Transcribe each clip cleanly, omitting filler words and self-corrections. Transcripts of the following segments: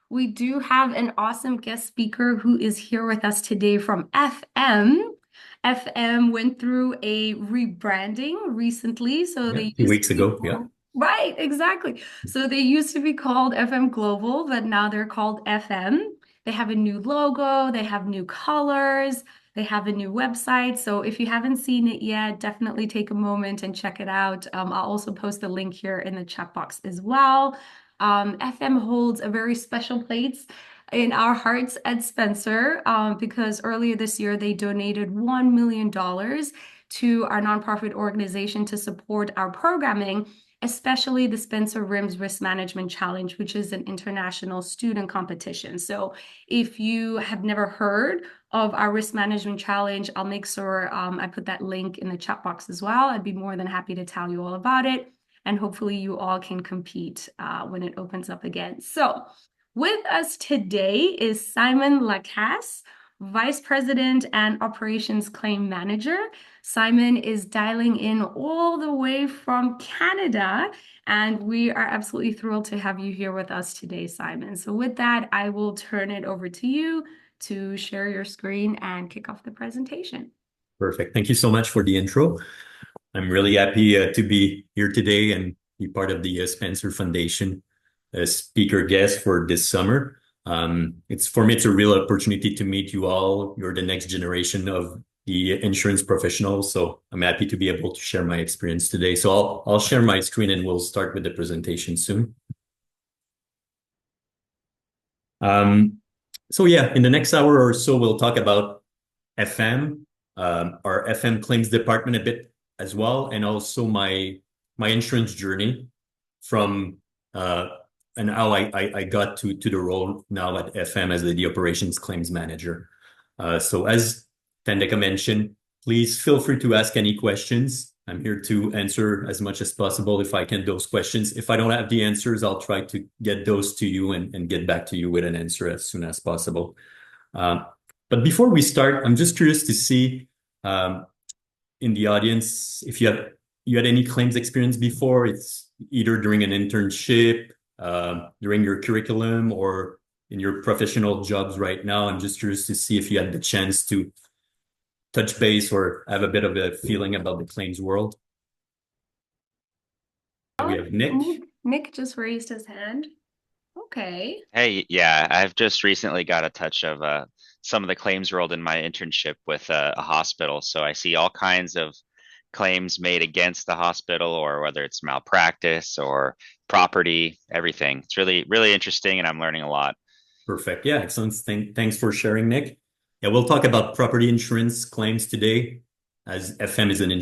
We do have an awesome guest speaker who is here with us today from FM. FM went through a rebranding recently. So Yeah, they two used to weeks be ago. Yeah. called, right, exactly. So they used to be called FM Global, but now they're called FM. They have a new logo, they have new colors, they have a new website. So if you haven't seen it yet, definitely take a moment and check it out. I'll also post the link here in the chat box as well. FM holds a very special place in our hearts at Spencer because earlier this year they donated $1 million to our nonprofit organization to support our programming, especially the Spencer Rims Risk Management Challenge, which is an international student competition. So if you have never heard of our risk management challenge, I'll make sure I put that link in the chat box as well. I'd be more than happy to tell you all about it. And hopefully you all can compete when it opens up again. So with us today is Simon Lacasse, Vice President and Operations Claim Manager. Simon is dialing in all the way from Canada, and we are absolutely thrilled to have you here with us today, Simon. So with that, I will turn it over to you to share your screen and kick off the presentation. Perfect. Thank you so much for the intro. I'm really happy to be here today and be part of the Spencer Foundation speaker guest for this summer. It's for me, it's a real opportunity to meet you all. You're the next generation of the insurance professionals, so I'm happy to be able to share my experience today. So I'll share my screen and we'll start with the presentation soon. Um, so yeah, in the next hour or so, we'll talk about FM, our FM claims department a bit as well, and also my insurance journey from and how I got to the role now at FM as the operations claims manager. So as Tandeka mentioned, please feel free to ask any questions. I'm here to answer as much as possible if I can those questions. If I don't have the answers, I'll try to get those to you and get back to you with an answer as soon as possible. But before we start, I'm just curious to see in the audience if you had any claims experience before. It's either during an internship, during your curriculum, or in your professional jobs right now. I'm just curious to see if you had the chance to touch base or have a bit of a feeling about the claims world. We Oh, have Nick. Nick just raised his hand. Okay. Hey, yeah, I've just recently got a touch of some of the claims world in my internship with a hospital. So I see all kinds of claims made against the hospital, or whether it's malpractice or property, everything. It's really, really interesting, and I'm learning a lot. Perfect. Yeah, excellent. Thanks for sharing, Nick. Yeah, we'll talk about property insurance claims today, as FM is an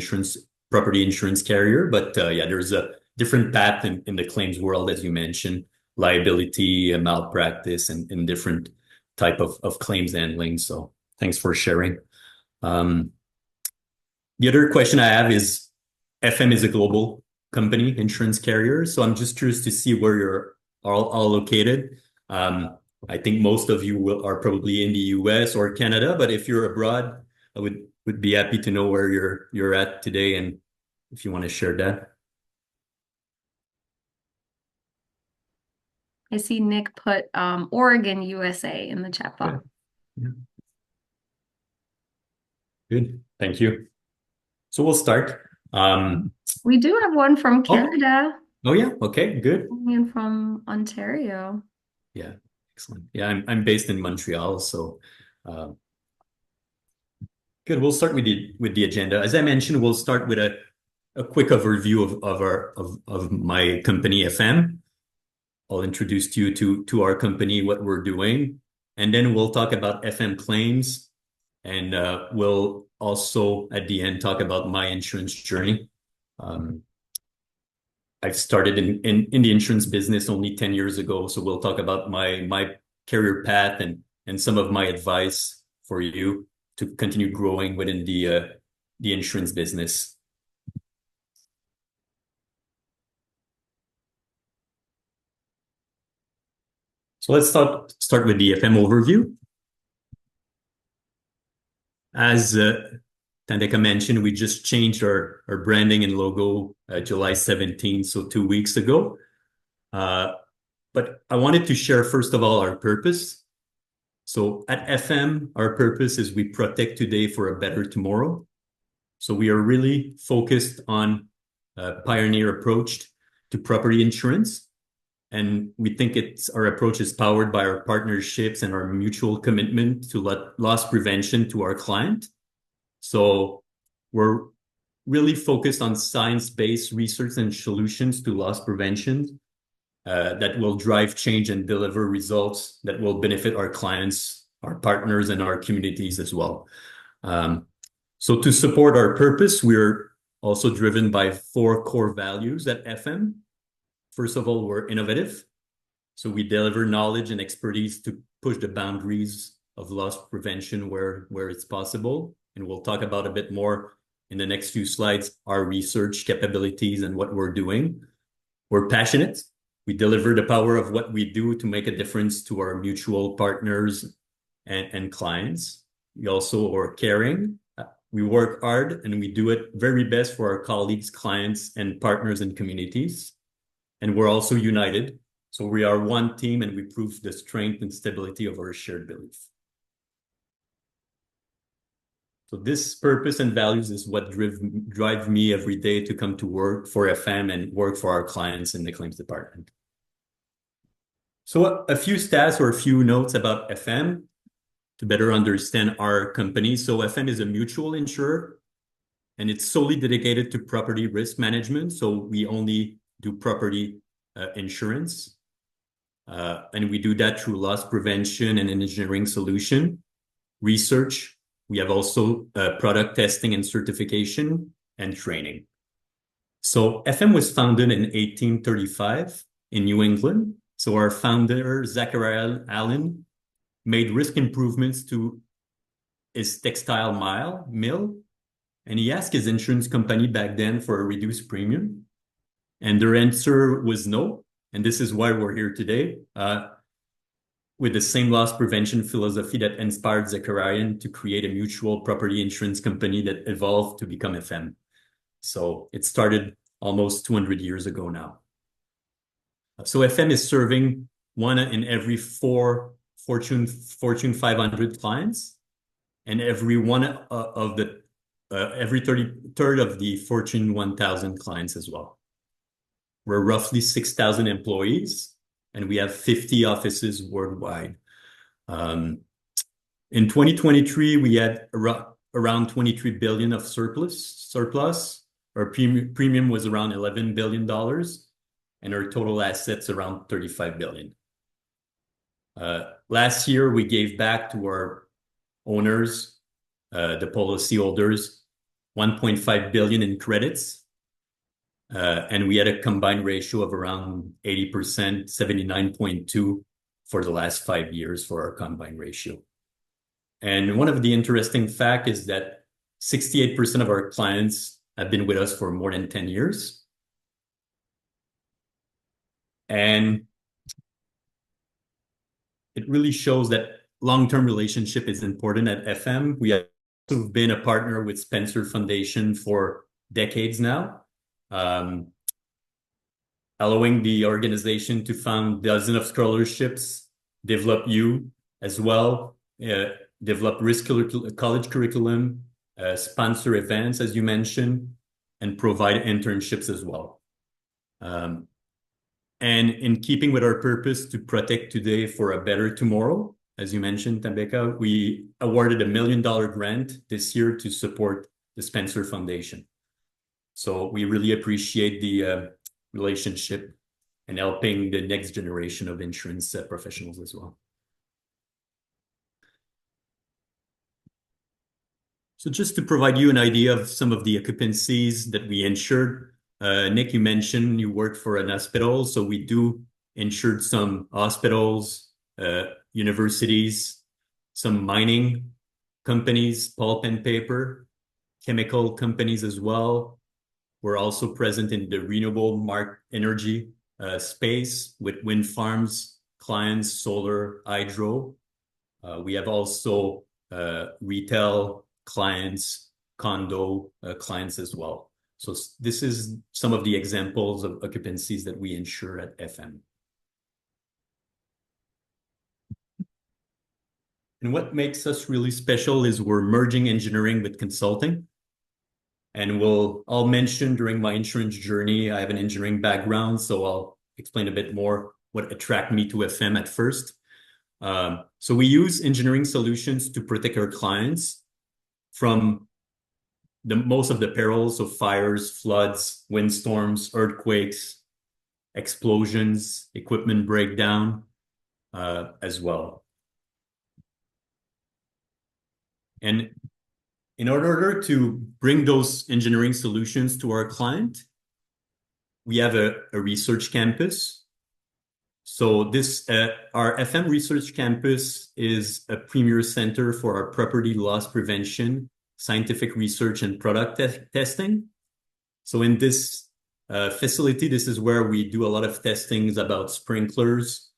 property insurance carrier. But yeah, there's a different path in the claims world, as you mentioned, liability, malpractice, and different type of claims handling. So thanks for sharing. The other question I have is, FM is a global company, insurance carrier. So I'm just curious to see where you're all located. I think most of you are probably in the US or Canada, but if you're abroad, I would be happy to know where you're at today and if you want to share that. I see Nick put Oregon, USA in the chat box. Yeah. Good. Thank you. So we'll start. We do have one from Oh, Canada oh yeah. Okay, good. and from Ontario. Yeah, excellent. Yeah, I'm based in Montreal, so good. We'll start with the agenda. As I mentioned, we'll start with a quick overview of my company FM. I'll introduce you to our company, what we're doing, and then we'll talk about FM claims, and we'll also at the end talk about my insurance journey. I've started in the insurance business only 10 years ago, so we'll talk about my career path and some of my advice for you to continue growing within the insurance business. So let's start with the FM overview. As Tandeka mentioned, we just changed our branding and logo July 17th, so 2 weeks ago. But But I wanted to share, first of all, our purpose. So at FM, our purpose is we protect today for a better tomorrow. So we are really focused on a pioneer approach to property insurance. And we think our approach is powered by our partnerships and our mutual commitment to loss prevention to our client. So we're really focused on science-based research and solutions to loss prevention that will drive change and deliver results that will benefit our clients, our partners, and our communities as well. So to support our purpose, we're also driven by 4 core values at FM. First of all, we're innovative. So we deliver knowledge and expertise to push the boundaries of loss prevention where it's possible. And we'll talk about a bit more in the next few slides, our research capabilities and what we're doing. We're passionate. We deliver the power of what we do to make a difference to our mutual partners and clients. We also are caring. We work hard and we do it very best for our colleagues, clients, and partners and communities. And we're also united. So we are one team and we prove the strength and stability of our shared belief. So this purpose and values is what drive me every day to come to work for FM and work for our clients in the claims department. So a few stats or a few notes about FM to better understand our company. So FM is a mutual insurer and it's solely dedicated to property risk management. So we only do property insurance. And we do that through loss prevention and engineering solution, research. We have also product testing and certification and training. So FM was founded in 1835 in New England. So our founder, Zachariah Allen, made risk improvements to his textile mill. And he asked his insurance company back then for a reduced premium. And their answer was no. And this is why we're here today, with the same loss prevention philosophy that inspired Zachariah to create a mutual property insurance company that evolved to become FM. So it started almost 200 years ago now. So FM is serving 1 in every 4 Fortune 500 clients, and every 33rd of the Fortune 1000 clients as well. We're roughly 6,000 employees, and we have 50 offices worldwide. In 2023, we had around 23 billion of surplus. Our premium was around $11 billion, and our total assets around 35 billion. Last year, we gave back to our owners, the policyholders, 1.5 billion in credits. And we had a combined ratio of around 80%, 79.2 for the last 5 years for our combined ratio. And one of the interesting facts is that 68% of our clients have been with us for more than 10 years. And it really shows that long-term relationship is important at FM. We have also been a partner with Spencer Foundation for decades now, allowing the organization to fund dozens of scholarships, develop you as well, develop college curriculum, sponsor events, as you mentioned, and provide internships as well. And in keeping with our purpose to protect today for a better tomorrow, as you mentioned, Tabeka, we awarded $1 million grant this year to support the Spencer Foundation. So we really appreciate the relationship and helping the next generation of insurance professionals as well. So just to provide you an idea of some of the occupancies that we insured, Nick, you mentioned you work for an hospital. So we do insure some hospitals, universities, some mining companies, pulp and paper, chemical companies as well. We're also present in the renewable energy space with wind farms, clients, solar, hydro. We have also retail clients, condo clients as well. So this is some of the examples of occupancies that we insure at FM. And what makes us really special is we're merging engineering with consulting. And I'll mention during my insurance journey, I have an engineering background, so I'll explain a bit more what attracted me to FM at first. So we use engineering solutions to protect our clients from the most of the perils of fires, floods, windstorms, earthquakes, explosions, equipment breakdown, as well. And in order to bring those engineering solutions to our client, we have a research campus. So our FM research campus is a premier center for our property loss prevention, scientific research, and product testing. So in this facility, this is where we do a lot of testings about sprinklers.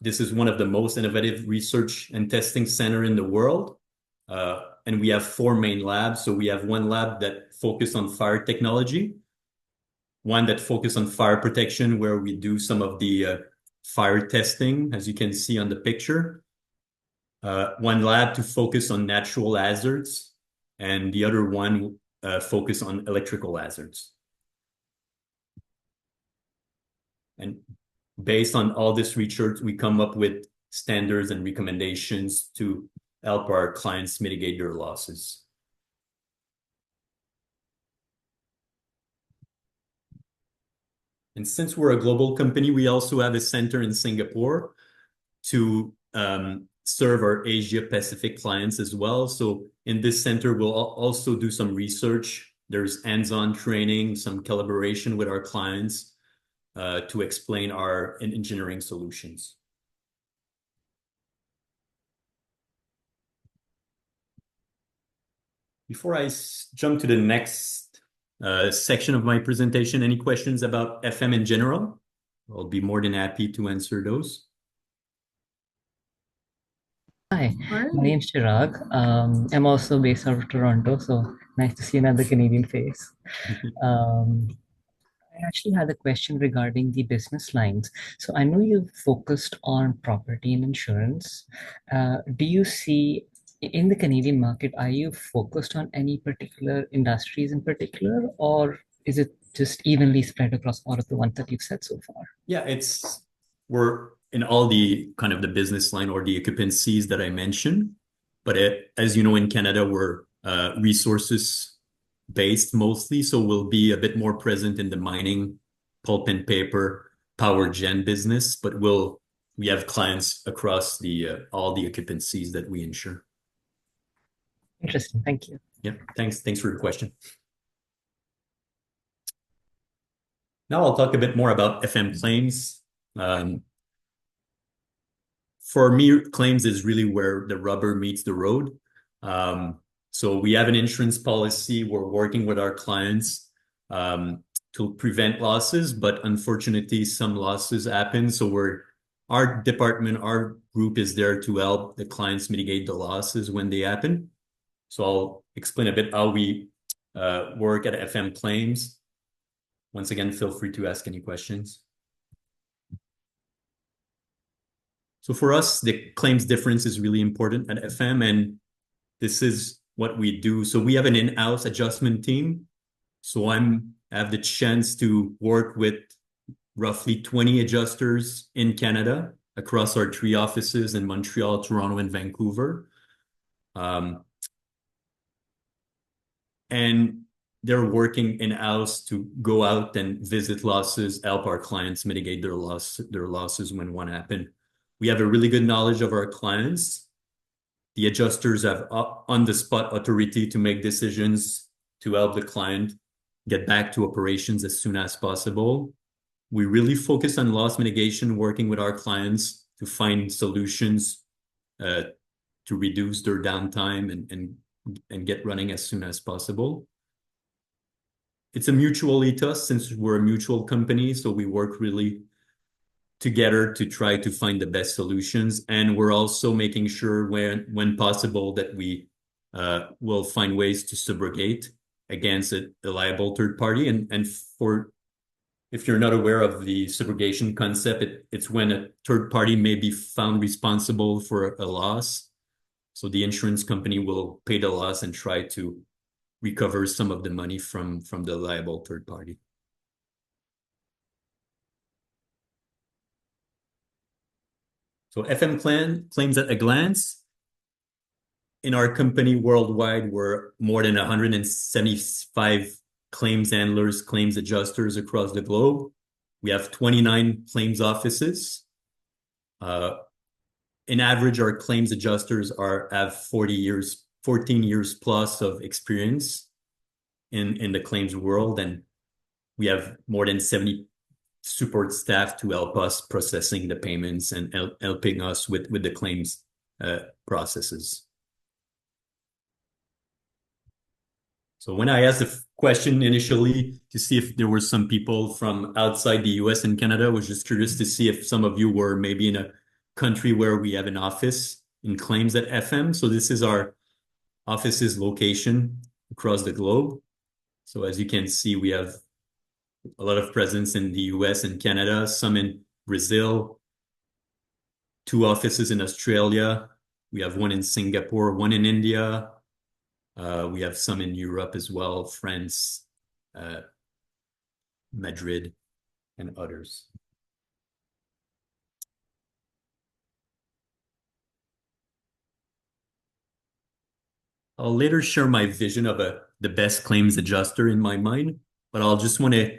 This is one of the most innovative research and testing center in the world. And we have 4 main labs. So we have one lab that focuses on fire technology, one that focuses on fire protection, where we do some of the fire testing, as you can see on the picture. One lab to focus on natural hazards, and the other one focus on electrical hazards. And based on all this research, we come up with standards and recommendations to help our clients mitigate their losses. And since we're a global company, we also have a center in Singapore to serve our Asia Pacific clients as well. So in this center, we'll also do some research. There's hands-on training, some collaboration with our clients to explain our engineering solutions. Before I jump to the next section of my presentation, any questions about FM in general? I'll be more than happy to answer those. Hi, Right. my name's Chirag. I'm also based out of Toronto, so nice to see another Canadian face. I actually had a question regarding the business lines. So I know you've focused on property and insurance. Do you see in the Canadian market, are you focused on any particular industries in particular, or is it just evenly spread across all of the ones that you've said so far? Yeah, we're in all the kind of the business line or the occupancies that I mentioned. But as you know, in Canada, we're resources based mostly. So we'll be a bit more present in the mining, pulp and paper, power gen business, but we have clients across all the occupancies that we insure. Interesting. Thank you. Yeah, thanks for your question. Now I'll talk a bit more about FM claims. For me, claims is really where the rubber meets the road. So we have an insurance policy. We're working with our clients to prevent losses, but unfortunately, some losses happen. So our department, our group is there to help the clients mitigate the losses when they happen. So I'll explain a bit how we work at FM claims. Once again, feel free to ask any questions. So for us, the claims difference is really important at FM, and this is what we do. So we have an in-house adjustment team. So I have the chance to work with roughly 20 adjusters in Canada across our 3 offices in Montreal, Toronto, and Vancouver. And they're working in-house to go out and visit losses, help our clients mitigate their losses when one happen. We have a really good knowledge of our clients. The adjusters have on-the-spot authority to make decisions to help the client get back to operations as soon as possible. We really focus on loss mitigation, working with our clients to find solutions to reduce their downtime and get running as soon as possible. It's a mutual ethos since we're a mutual company, so we work really together to try to find the best solutions. And we're also making sure when possible that we will find ways to subrogate against a liable third party. And if you're not aware of the subrogation concept, it's when a third party may be found responsible for a loss. So the insurance company will pay the loss and try to recover some of the money from the liable third party. So FM claims at a glance. In our company worldwide, we're more than 175 claims handlers, claims adjusters across the globe. We have 29 claims offices. In average, our claims adjusters have 14 years plus of experience in the claims world, and we have more than 70 support staff to help us processing the payments and helping us with the claims processes. So when I asked the question initially to see if there were some people from outside the US and Canada, I was just curious to see if some of you were maybe in a country where we have an office in claims at FM. So this is our office's location across the globe. So as you can see, we have a lot of presence in the US and Canada, some in Brazil, 2 offices in Australia. We have 1 in Singapore, 1 in India. We have some in Europe as well, France, Madrid, and others. I'll later share my vision of the best claims adjuster in my mind, but I'll just want to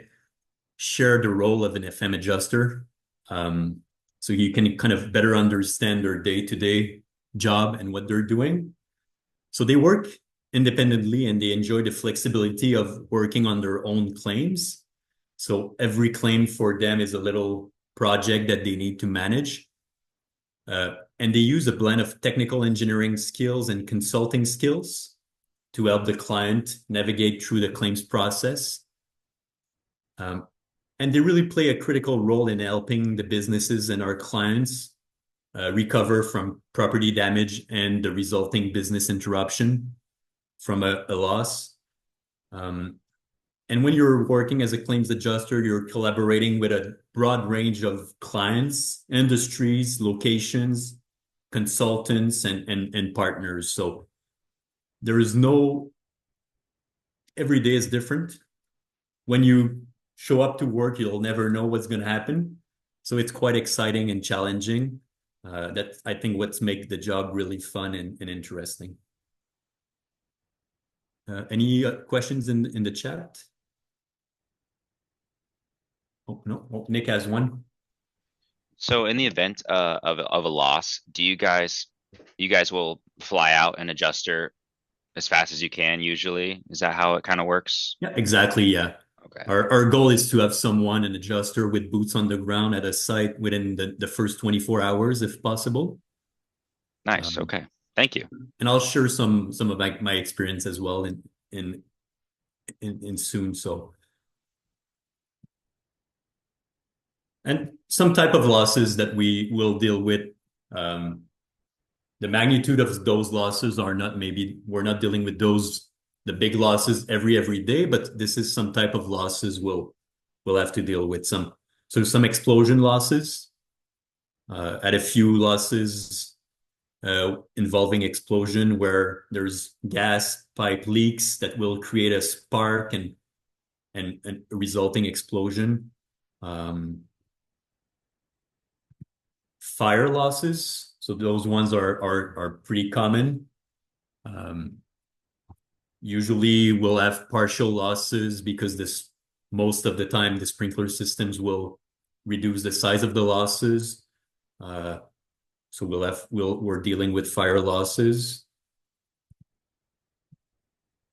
share the role of an FM adjuster, so you can kind of better understand their day-to-day job and what they're doing. So they work independently and they enjoy the flexibility of working on their own claims. So every claim for them is a little project that they need to manage. And they use a blend of technical engineering skills and consulting skills to help the client navigate through the claims process. And they really play a critical role in helping the businesses and our clients recover from property damage and the resulting business interruption from a loss. And when you're working as a claims adjuster, you're collaborating with a broad range of clients, industries, locations, consultants, and partners. So there is every day is different. When you show up to work, you'll never know what's going to happen. So it's quite exciting and challenging. That's, I think, what's make the job really fun and interesting. Any questions in the chat? Oh, no. Oh, Nick has one. So in the event of a loss, do you guys will fly out an adjuster as fast as you can usually? Is that how it kind of works? Yeah, exactly. Yeah. Okay. Our goal is to have an adjuster with boots on the ground at a site within the first 24 hours, if possible. Nice. Okay. Thank you. And I'll share some of my experience as well in soon. So, and some type of losses that we will deal with. The magnitude of those losses are not, maybe we're not dealing with the big losses every day, but this is some type of losses we'll have to deal with. Some explosion losses, at a few losses involving explosion where there's gas pipe leaks that will create a spark and a resulting explosion. Fire losses, so those ones are pretty common. Usually we'll have partial losses because most of the time the sprinkler systems will reduce the size of the losses. So we're dealing with fire losses.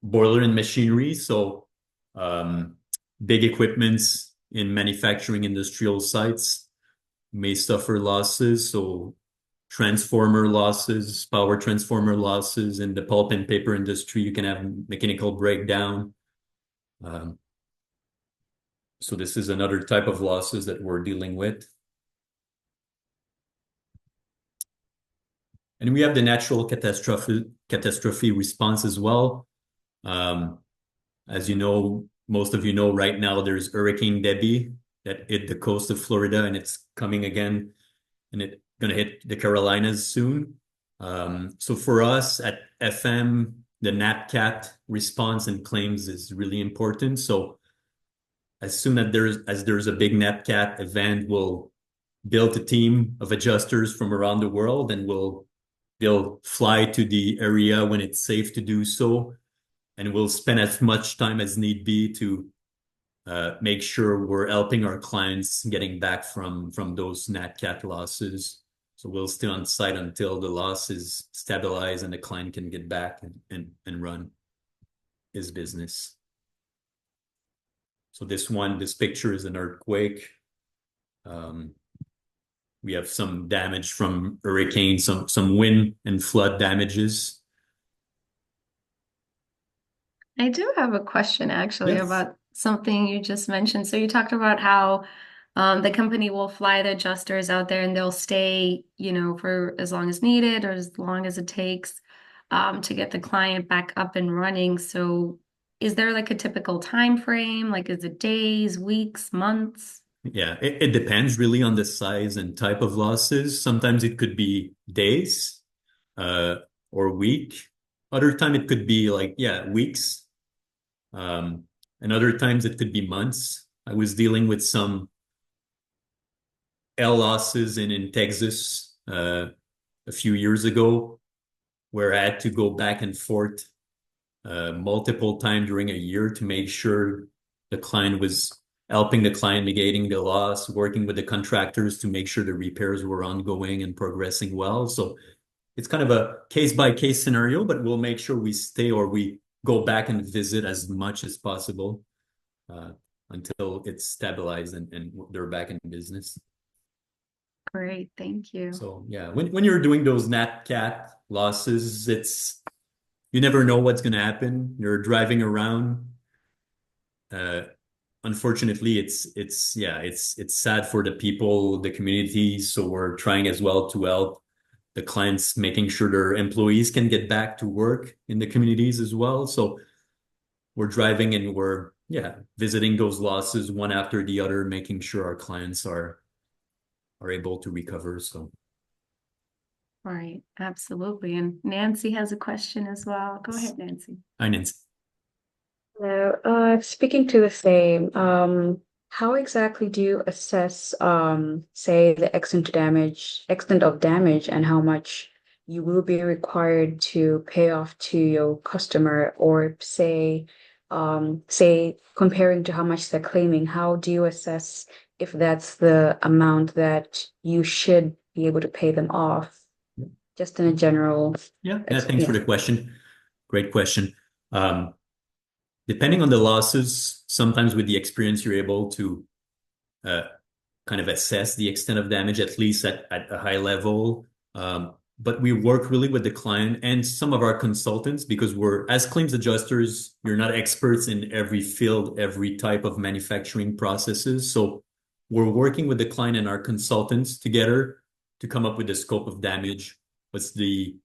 Boiler and machinery, so big equipments in manufacturing industrial sites may suffer losses. So transformer losses, power transformer losses. In the pulp and paper industry, you can have mechanical breakdown. So this is another type of losses that we're dealing with. And we have the natural catastrophe response as well. As you know, most of you know, right now there's Hurricane Debby that hit the coast of Florida, and it's coming again, and it's gonna hit the Carolinas soon. So for us at FM, the NatCat response and claims is really important. So as soon as there's a big NatCat event, we'll build a team of adjusters from around the world, and they'll fly to the area when it's safe to do so, and we'll spend as much time as need be to make sure we're helping our clients getting back from those NatCat losses. So we'll stay on site until the loss is stabilized and the client can get back and run his business. So this picture is an earthquake. We have some damage from hurricane, some wind and flood damages. I do have a question actually Yes. about something you just mentioned. So you talked about how the company will fly the adjusters out there and they'll stay, for as long as needed or as long as it takes to get the client back up and running. So is there like a typical time frame? Like is it days, weeks, months? Yeah, it depends really on the size and type of losses. Sometimes it could be days uh, or week. Other time it could be like, yeah, weeks. And other times it could be months. I was dealing with some L losses in Texas a few years ago where I had to go back and forth multiple times during a year to make sure the client was helping the client negating the loss, working with the contractors to make sure the repairs were ongoing and progressing well. So it's kind of a case by case scenario, but we'll make sure we stay or we go back and visit as much as possible uh, until it's stabilized and they're back in business. Great, thank you. So yeah, when you're doing those NatCat losses, you never know what's going to happen. You're driving around. Unfortunately, it's sad for the people, the community. So we're trying as well to help the clients, making sure their employees can get back to work in the communities as well. So we're driving and we're visiting those losses one after the other, making sure our clients are able to recover. So Right, absolutely. And Nancy has a question as well. Go ahead, Nancy. hi, Nancy. Hello. Speaking to the same, how exactly do you assess, say, the extent of damage, and how much you will be required to pay off to your customer, or say, comparing to how much they're claiming, how do you assess if that's the amount that you should be able to pay them off? Just in a general, Yeah, thanks for the question. Great question. Depending on the losses, sometimes with the experience, you're able to kind of assess the extent of damage, at least at a high level. But we work really with the client and some of our consultants because as claims adjusters, you're not experts in every field, every type of manufacturing processes. So we're working with the client and our consultants together to come up with the scope of damage. What's the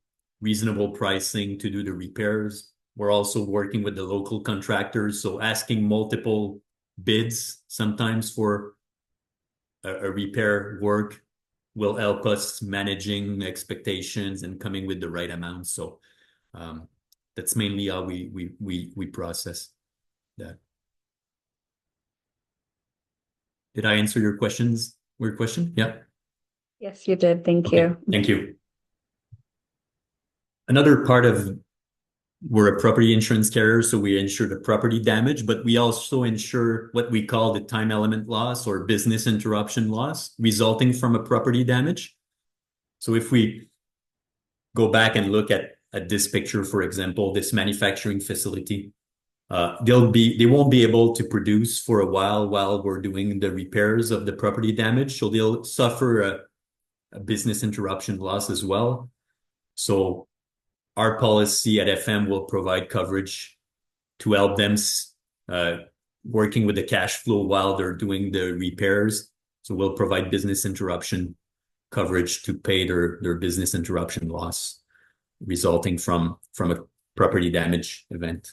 reasonable pricing to do the repairs? We're also working with the local contractors, so asking multiple bids sometimes for a repair work will help us managing expectations and coming with the right amount. So that's mainly how we process that. Did I answer your question? Yeah. Yes, you did. Thank Okay, you. thank you. Another part of we're a property insurance carrier, so we insure the property damage, but we also insure what we call the time element loss or business interruption loss resulting from a property damage. So if we go back and look at this picture, for example, this manufacturing facility, they won't be able to produce for a while we're doing the repairs of the property damage. So they'll suffer a business interruption loss as well. So our policy at FM will provide coverage to help them working with the cash flow while they're doing the repairs. So we'll provide business interruption coverage to pay their business interruption loss resulting from a property damage event.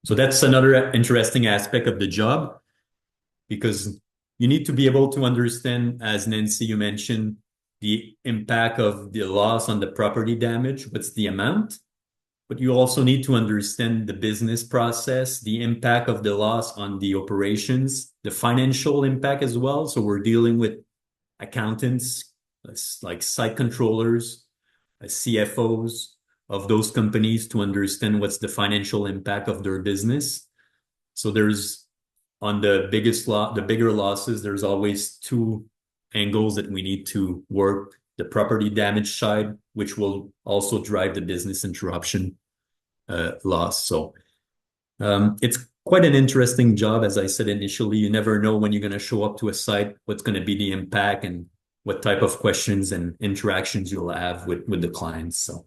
So that's another interesting aspect of the job. because you need to be able to understand, as Nancy, you mentioned, the impact of the loss on the property damage, what's the amount, but you also need to understand the business process, the impact of the loss on the operations, the financial impact as well. So we're dealing with accountants, like site controllers, CFOs of those companies to understand what's the financial impact of their business. So there's on the bigger losses, there's always two angles that we need to work. The property damage side, which will also drive the business interruption loss. So it's quite an interesting job. As I said initially, you never know when you're going to show up to a site, what's going to be the impact and what type of questions and interactions you'll have with the clients. So.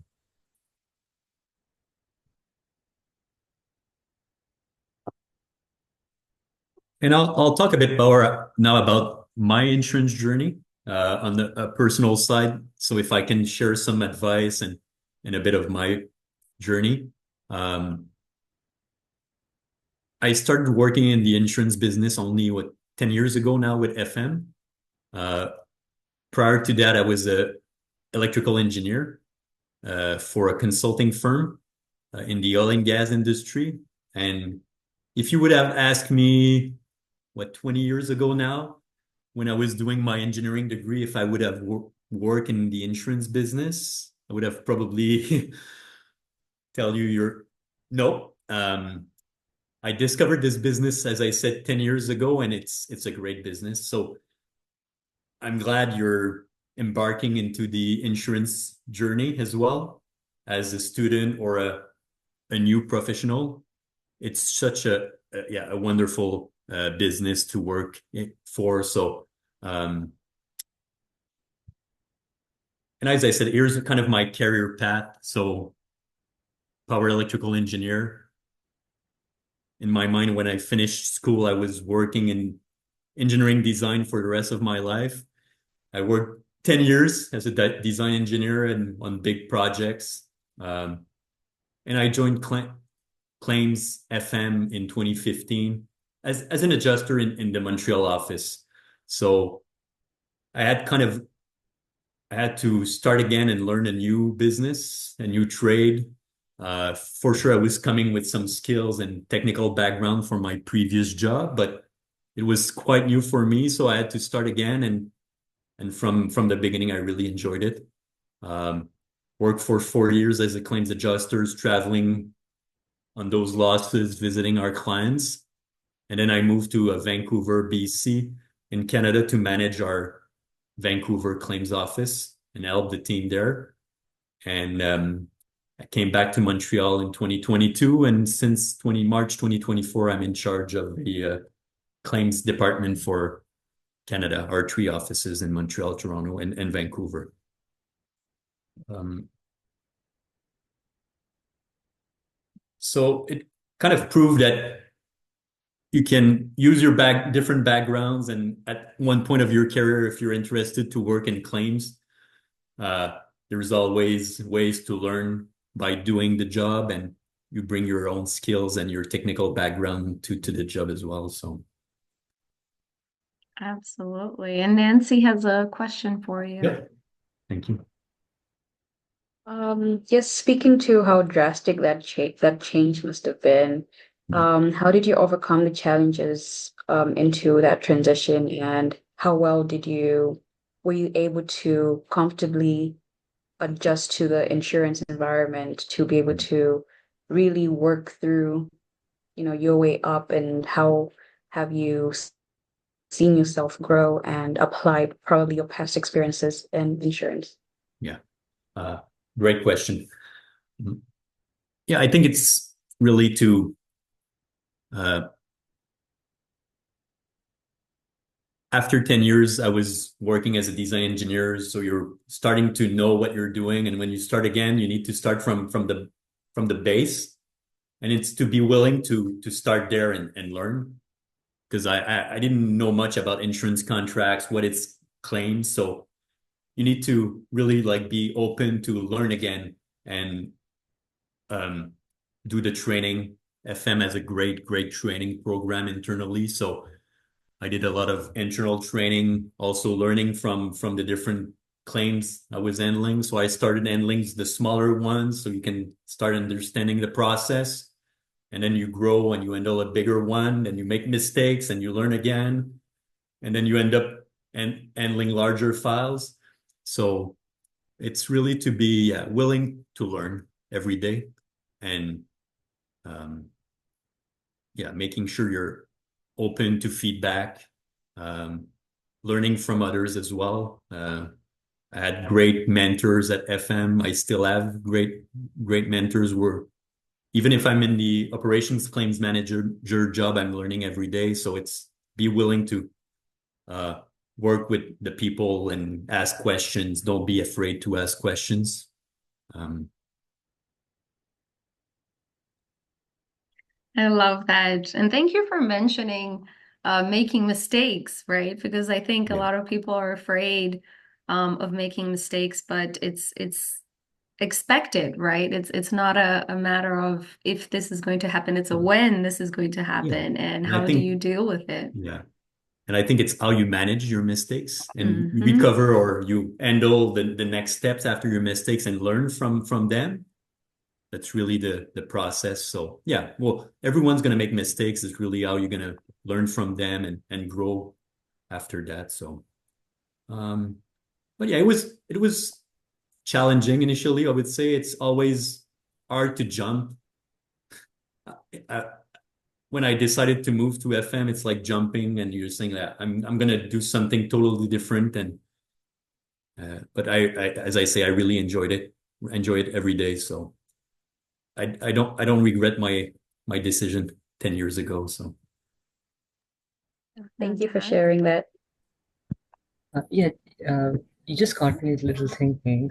And I'll talk a bit more now about my insurance journey on the personal side. So if I can share some advice and a bit of my journey. I started working in the insurance business only 10 years ago now with FM. Prior to that, I was a electrical engineer for a consulting firm in the oil and gas industry. And if you would have asked me, 20 years ago now, when I was doing my engineering degree, if I would have worked in the insurance business, I would have probably tell you no. I discovered this business, as I said, 10 years ago, and it's a great business. So I'm glad you're embarking into the insurance journey as well as a student or a new professional. It's such a wonderful business to work for. So, and as I said, here's kind of my career path. So power electrical engineer. In my mind, when I finished school, I was working in engineering design for the rest of my life. I worked 10 years as a design engineer and on big projects. And I joined Claims FM in 2015 as an adjuster in the Montreal office. So I had to start again and learn a new business, a new trade. For sure, I was coming with some skills and technical background from my previous job, but it was quite new for me. So I had to start again. And from the beginning, I really enjoyed it. Worked for 4 years as a claims adjuster, traveling on those losses, visiting our clients. And then I moved to Vancouver, BC in Canada to manage our Vancouver claims office and help the team there. And I came back to Montreal in 2022. And since March 2024, I'm in charge of the claims department for Canada, our 3 offices in Montreal, Toronto, and Vancouver. So it kind of proved that you can use your different backgrounds, and at one point of your career, if you're interested to work in claims, there's always ways to learn by doing the job, and you bring your own skills and your technical background to the job as well. So. Absolutely. And Nancy has a question for you. Yeah, thank you. Yes, speaking to how drastic that change must have been, how did you overcome the challenges into that transition, and how well were you able to comfortably adjust to the insurance environment to be able to really work through, your way up, and how have you seen yourself grow and apply probably your past experiences in insurance? Yeah. Great question. Yeah, I think it's really to after 10 years, I was working as a design engineer. So you're starting to know what you're doing. And when you start again, you need to start from the base. And it's to be willing to start there and learn. Because I didn't know much about insurance contracts, what it's claims. So you need to really be open to learn again and do the training. FM has a great training program internally. So I did a lot of internal training, also learning from the different claims I was handling. So I started handling the smaller ones so you can start understanding the process. And then you grow and you handle a bigger one and you make mistakes and you learn again. And then you end up handling larger files. So it's really to be willing to learn every day and um, making sure you're open to feedback, um, learning from others as well. I had great mentors at FM. I still have great mentors where even if I'm in the operations claims manager job, I'm learning every day. So it's be willing to uh, work with the people and ask questions. Don't be afraid to ask questions. Um, I love that. And thank you for mentioning making mistakes, right? Because I think a yeah, lot of people are afraid of making mistakes, but it's expected, right? It's not a matter of if this is going to happen, it's a when this is going to yeah. happen and And I how do think, you deal with it? yeah. And I think it's how you manage your mistakes and you Hmm. recover or you handle the next steps after your mistakes and learn from them. That's really the process. So yeah, well, everyone's gonna make mistakes. It's really how you're gonna learn from them and grow after that. So um, but yeah, it was challenging initially. I would say it's always hard to jump. Uh, when I decided to move to FM, it's like jumping and you're saying that I'm gonna do something totally different and but as I say, I really enjoy it every day. So I don't regret my decision 10 years ago. So Thank you for Fantastic. sharing that. Yeah, uh, you just got me a little thinking.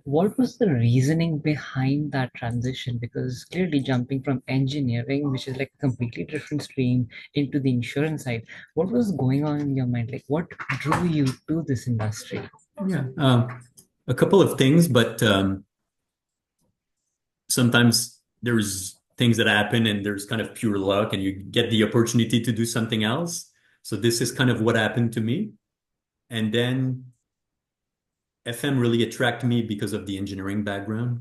What was the reasoning behind that transition? Because clearly, jumping from engineering, which is like a completely different stream, into the insurance side, what was going on in your mind? Like, what drew you to this industry? yeah, a couple of things, but sometimes there's things that happen and there's kind of pure luck and you get the opportunity to do something else. So this is kind of what happened to me. And then FM really attracted me because of the engineering background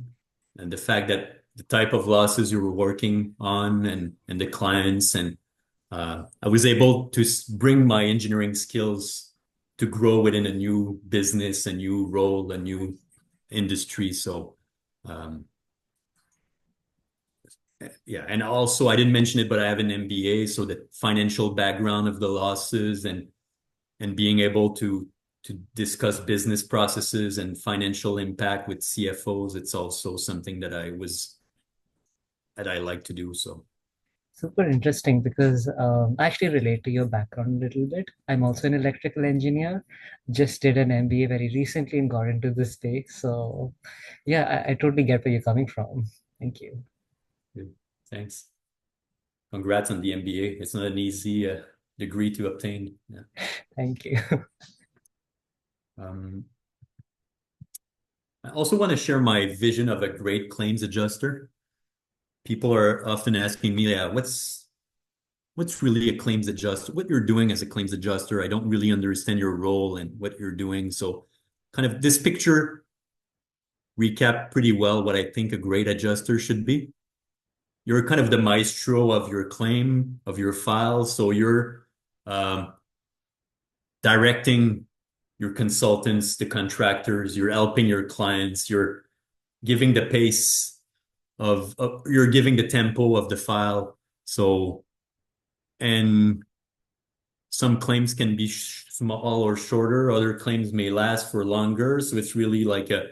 and the fact that the type of losses you were working on and the clients and I was able to bring my engineering skills to grow within a new business, a new role, a new industry. So um, yeah, and also I didn't mention it, but I have an MBA, so the financial background of the losses and being able to discuss business processes and financial impact with CFOs, it's also something that I like to do. So Super interesting because I actually relate to your background a little bit. I'm also an electrical engineer, just did an MBA very recently and got into this space. So, yeah, I totally get where you're coming from. Thank you. good. Thanks. Congrats on the MBA. It's not an easy degree to obtain. Yeah. Thank you. Um, I also want to share my vision of a great claims adjuster. People are often asking me, yeah, what's really a claims adjuster? What you're doing as a claims adjuster? I don't really understand your role and what you're doing. So kind of this picture recap pretty well what I think a great adjuster should be. You're kind of the maestro of your claim, of your file. So you're um, directing your consultants, the contractors, you're helping your clients, you're giving the pace you're giving the tempo of the file. So, and some claims can be small or shorter, other claims may last for longer. So it's really like a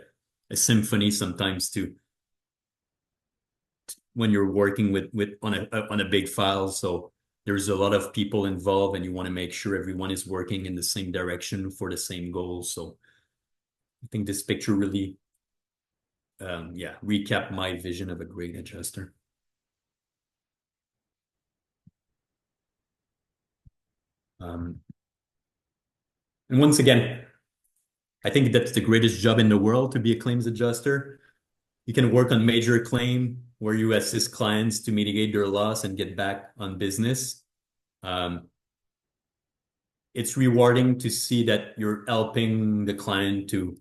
symphony sometimes too when you're working with on a big file. So there's a lot of people involved and you want to make sure everyone is working in the same direction for the same goal. So I think this picture really recap my vision of a great adjuster. Um, and once again, I think that's the greatest job in the world to be a claims adjuster. You can work on major claim where you assist clients to mitigate their loss and get back on business. Um, it's rewarding to see that you're helping the client to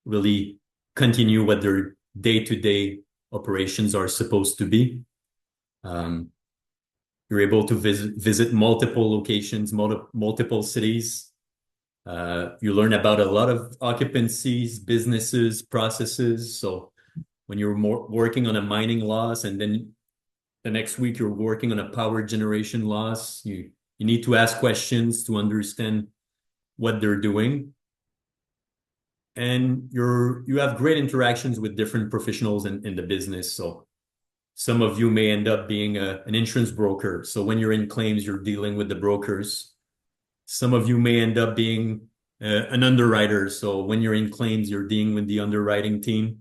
really continue what their day-to-day operations are supposed to be. You're able to visit multiple locations, multiple cities. You learn about a lot of occupancies, businesses, processes. So when you're working on a mining loss, and then the next week you're working on a power generation loss, you need to ask questions to understand what they're doing. And you have great interactions with different professionals in the business. So some of you may end up being an insurance broker. So when you're in claims, you're dealing with the brokers. Some of you may end up being an underwriter. So when you're in claims, you're dealing with the underwriting team.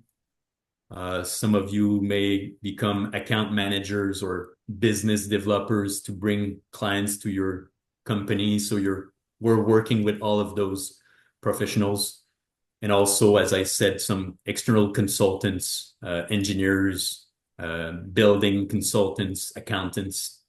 Some of you may become account managers or business developers to bring clients to your company. So we're working with all of those professionals. And also, as I said, some external consultants, engineers, building consultants, accountants.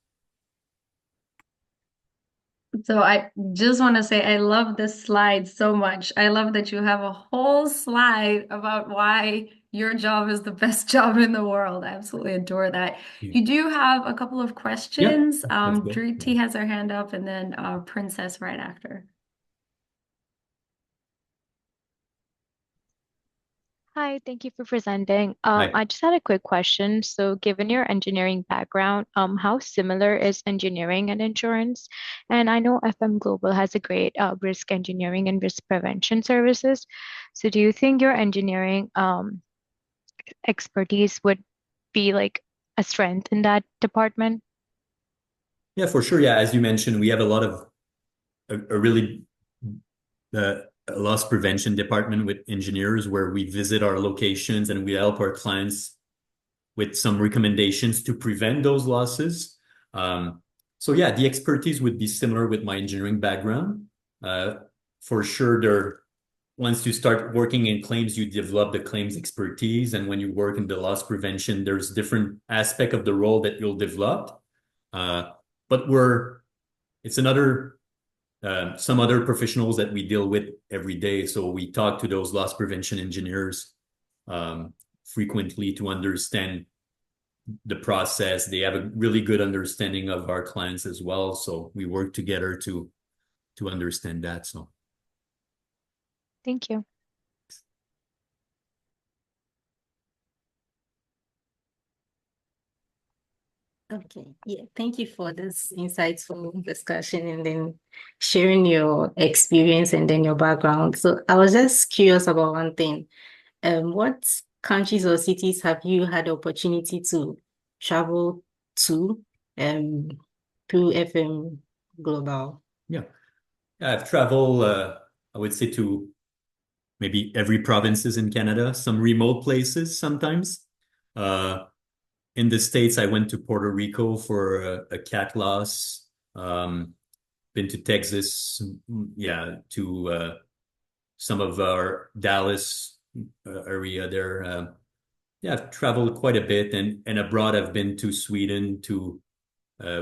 So I just want to say I love this slide so much. I love that you have a whole slide about why your job is the best job in the world. I absolutely adore that. Yeah. You do have a couple of questions. Let's go. Driti has her hand up, and then Princess right after. Hi, thank you for presenting. Hi. I just had a quick question. So, given your engineering background, how similar is engineering and insurance? And I know FM Global has a great risk engineering and risk prevention services. So, do you think your engineering expertise would be like a strength in that department? Yeah, for sure. Yeah, as you mentioned, we have a lot of a really loss prevention department with engineers where we visit our locations and we help our clients with some recommendations to prevent those losses. So yeah, the expertise would be similar with my engineering background. For sure, once you start working in claims, you develop the claims expertise. And when you work in the loss prevention, there's different aspect of the role that you'll develop. But it's some other professionals that we deal with every day. So we talk to those loss prevention engineers frequently to understand the process. They have a really good understanding of our clients as well. So we work together to understand that. So Thank you. Okay, yeah, thank you for this insightful discussion and then sharing your experience and then your background. So I was just curious about one thing. What countries or cities have you had the opportunity to travel to through FM Global? yeah, I've traveled, I would say, to maybe every provinces in Canada, some remote places sometimes. In the States, I went to Puerto Rico for a cat loss. Been to Texas, yeah, to some of our Dallas area there. Yeah, I've traveled quite a bit, and abroad I've been to Sweden to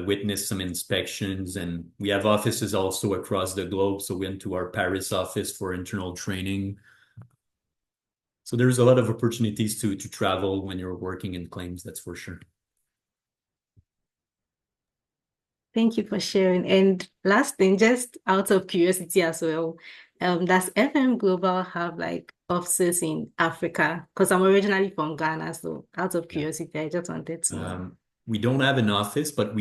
witness some inspections, and we have offices also across the globe. So we went to our Paris office for internal training. So there's a lot of opportunities to travel when you're working in claims, that's for sure. Thank you for sharing. And last thing, just out of curiosity as well, does FM Global have like offices in Africa? Because I'm originally from Ghana, so out of curiosity, I just wanted to know. We don't have an office, but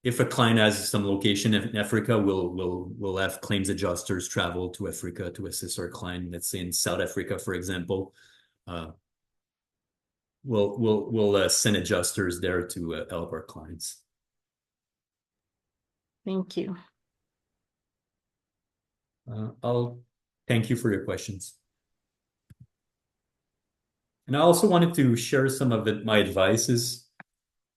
if a client has some location in Africa, we'll have claims adjusters travel to Africa to assist our client. Let's say in South Africa, for example, we'll send adjusters there to help our clients. Thank you. I'll thank you for your questions. And I also wanted to share some of my advices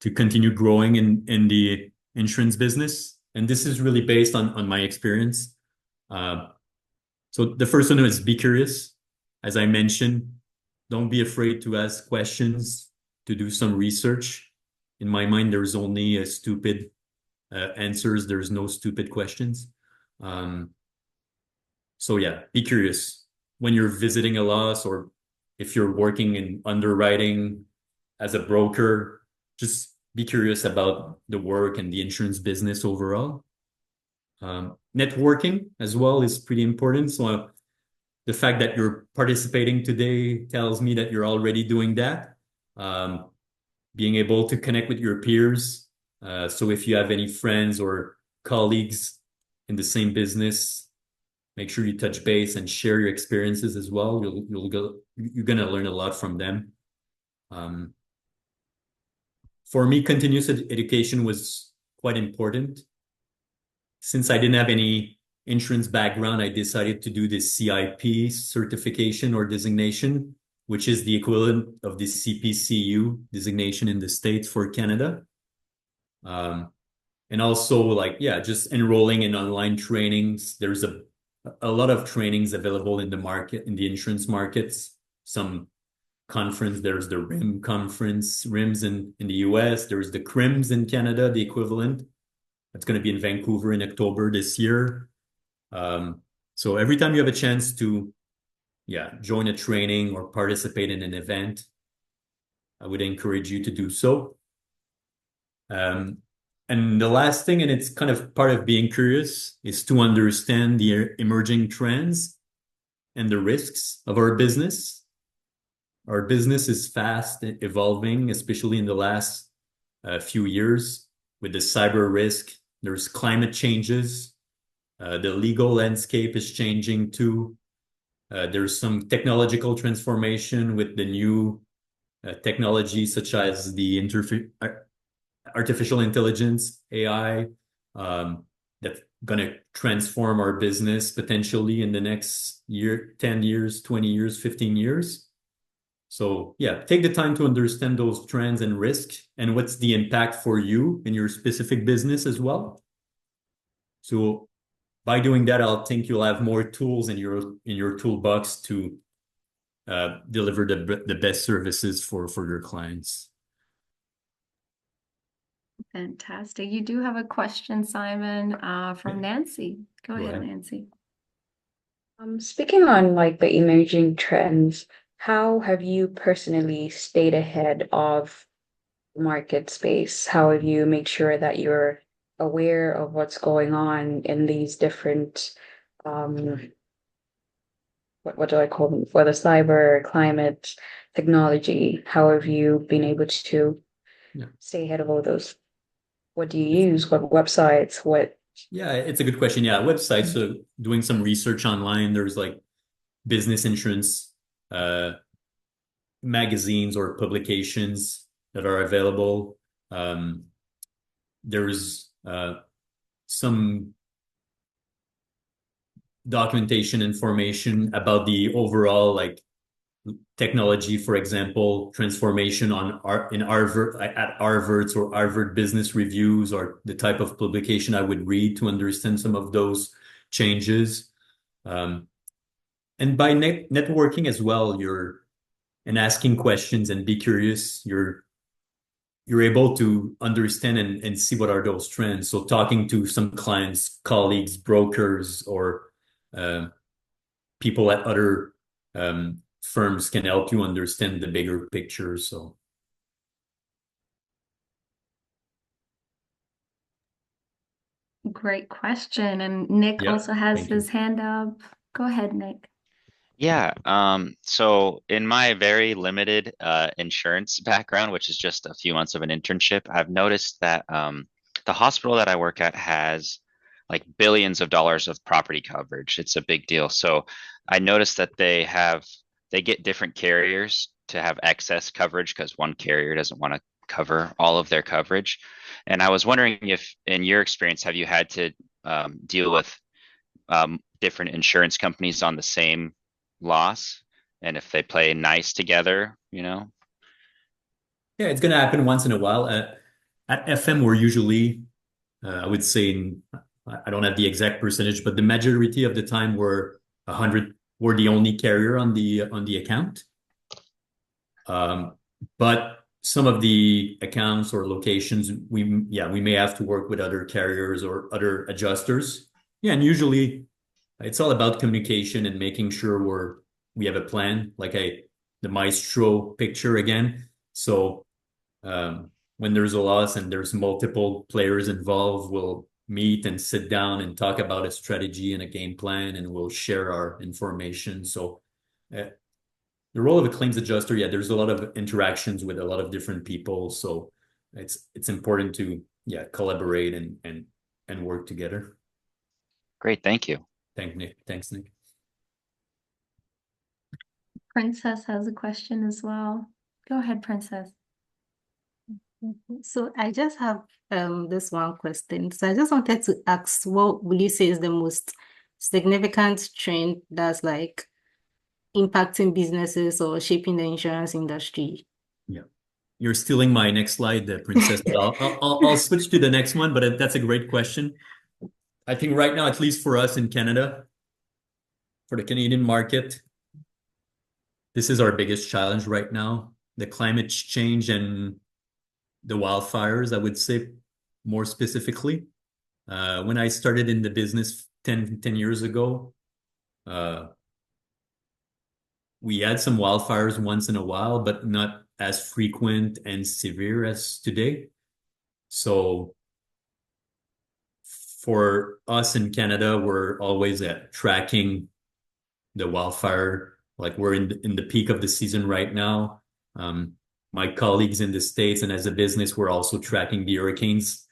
to continue growing in the insurance business. And this is really based on my experience. So the first one is be curious. As I mentioned, don't be afraid to ask questions, to do some research. In my mind, there's only a stupid answers. There's no stupid questions. Um, so yeah, be curious when you're visiting a loss or if you're working in underwriting as a broker, just be curious about the work and the insurance business overall. Networking as well is pretty important. So the fact that you're participating today tells me that you're already doing that. Being able to connect with your peers. So if you have any friends or colleagues in the same business, make sure you touch base and share your experiences as well. You're gonna learn a lot from them. Um, for me, continuous education was quite important. Since I didn't have any insurance background, I decided to do this CIP certification or designation, which is the equivalent of the CPCU designation in the States for Canada. And also like, yeah, just enrolling in online trainings. There's a lot of trainings available in the market, in the insurance markets. Some conference, there's the RIM conference, RIMS in the US. There's the CRIMS in Canada, the equivalent. That's going to be in Vancouver in October this year. So every time you have a chance to, yeah, join a training or participate in an event, I would encourage you to do so. And the last thing, and it's kind of part of being curious, is to understand the emerging trends and the risks of our business. Our business is fast evolving, especially in the last few years with the cyber risk. There's climate changes. The legal landscape is changing too. There's some technological transformation with the new technology, such as the artificial intelligence, AI, that's going to transform our business potentially in the next year, 10 years, 20 years, 15 years. So yeah, take the time to understand those trends and risk and what's the impact for you in your specific business as well. So by doing that, I'll think you'll have more tools in your toolbox to deliver the best services for your clients. Fantastic. You do have a question, Simon, from Nancy. Go ahead, Nancy. Speaking on like the emerging trends, how have you personally stayed ahead of market space? How have you made sure that you're aware of what's going on in these different, what do I call them? Whether cyber, climate, technology, how have you been able to stay ahead of all those? What do you use? What websites? What? Yeah, it's a good question. Yeah, websites. So doing some research online, there's like business insurance magazines or publications that are available. There's some documentation information about the overall like technology, for example, transformation in Harvard at Harvard's or Harvard Business Reviews, or the type of publication I would read to understand some of those changes. And by networking as well, and asking questions and be curious, you're able to understand and see what are those trends. So talking to some clients, colleagues, brokers, or people at other firms can help you understand the bigger picture. So great question. And Nick also has his hand up. Go ahead, Nick. Yeah, so in my very limited insurance background, which is just a few months of an internship, I've noticed that the hospital that I work at has like billions of dollars of property coverage. It's a big deal. So I noticed that they get different carriers to have excess coverage because one carrier doesn't want to cover all of their coverage. And I was wondering if, in your experience, have you had to deal with different insurance companies on the same loss, and if they play nice together, Yeah, it's going to happen once in a while. At FM, we're usually, I would say, I don't have the exact percentage, but the majority of the time we're the only carrier on the account. But some of the accounts or locations, we may have to work with other carriers or other adjusters. Yeah, and usually it's all about communication and making sure we have a plan, like the maestro picture again. So when there's a loss and there's multiple players involved, we'll meet and sit down and talk about a strategy and a game plan, and we'll share our information. So uh, the role of a claims adjuster, yeah, there's a lot of interactions with a lot of different people. So it's important to collaborate and work together. Great, thank you. Thanks, Nick. Princess has a question as well. Go ahead, Princess. So I just have this one question. So I just wanted to ask, what will you say is the most significant trend that's like impacting businesses or shaping the insurance industry? Yeah. You're stealing my next slide, Princess. But I'll switch to the next one, but that's a great question. I think right now, at least for us in Canada, for the Canadian market, this is our biggest challenge right now. The climate change and the wildfires, I would say more specifically. When I started in the business 10 years ago, we had some wildfires once in a while, but not as frequent and severe as today. So for us in Canada, we're always at tracking the wildfire. Like we're in the peak of the season right now. My colleagues in the States and as a business, we're also tracking the hurricanes.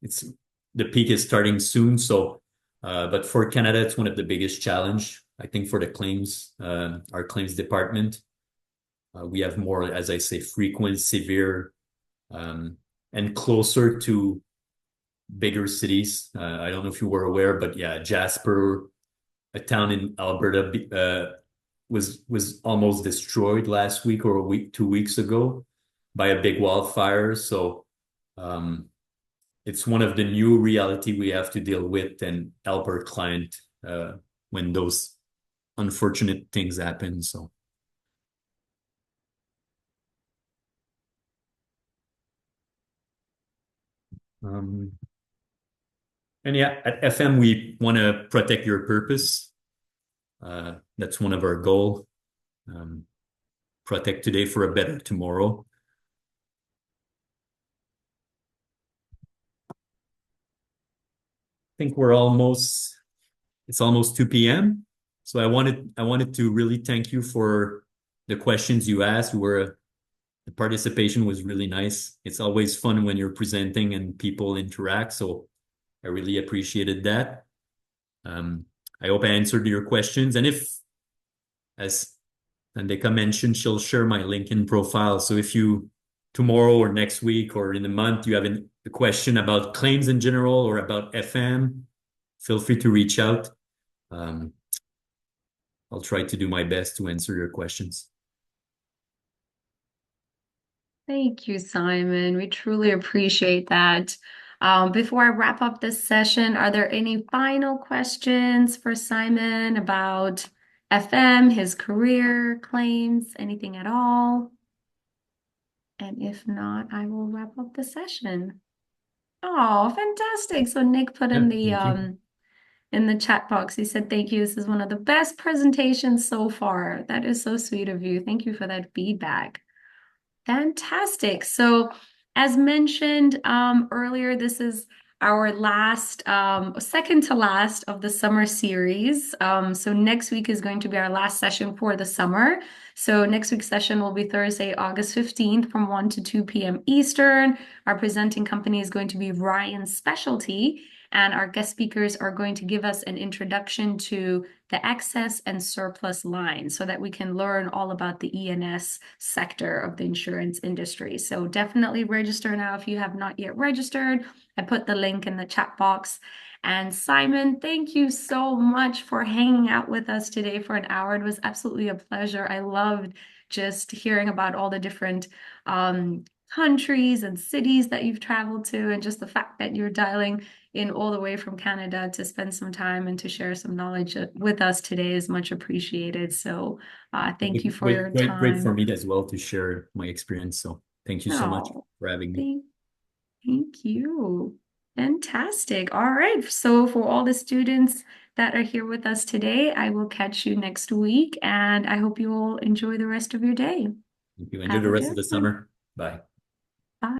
The peak is starting soon. So, but for Canada, it's one of the biggest challenge, I think, for the claims, our claims department. We have more, as I say, frequent, severe, and closer to bigger cities. I don't know if you were aware, but yeah, Jasper, a town in Alberta, was almost destroyed last week or 2 weeks ago by a big wildfire. So it's one of the new reality we have to deal with and help our client when those unfortunate things happen. So. And yeah, at FM, we want to protect your purpose. That's one of our goals. Protect today for a better tomorrow. I think it's almost 2 p.m. So I wanted to really thank you for the questions you asked. The participation was really nice. It's always fun when you're presenting and people interact. So I really appreciated that. I hope I answered your questions. And as Andeka mentioned, she'll share my LinkedIn profile. So if you tomorrow or next week or in a month, you have a question about claims in general or about FM, feel free to reach out. I'll try to do my best to answer your questions. Thank you, Simon. We truly appreciate that. Before I wrap up this session, are there any final questions for Simon about FM, his career, claims, anything at all? And if not, I will wrap up the session. Oh, fantastic. So Nick put in the chat box, he said, thank you. This is one of the best presentations so far. That is so sweet of you. Thank you for that feedback. Fantastic. So as mentioned earlier, this is our last, second to last of the summer series. So next week is going to be our last session for the summer. So next week's session will be Thursday, August 15th from 1 to 2 p.m. Eastern. Our presenting company is going to be Ryan Specialty, and our guest speakers are going to give us an introduction to the excess and surplus line so that we can learn all about the E&S sector of the insurance industry. So definitely register now if you have not yet registered. I put the link in the chat box. And Simon, thank you so much for hanging out with us today for an hour. It was absolutely a pleasure. I loved just hearing about all the different countries and cities that you've traveled to, and just the fact that you're dialing in all the way from Canada to spend some time and to share some knowledge with us today is much appreciated. So thank you for your time. Great for me as well to share my experience. So Thank you so much Oh, for having me. thank you. Fantastic. All right. So for all the students that are here with us today, I will catch you next week, and I hope you all enjoy the rest of your day. Thank you. Enjoy Have the a rest of good the one. summer. Bye.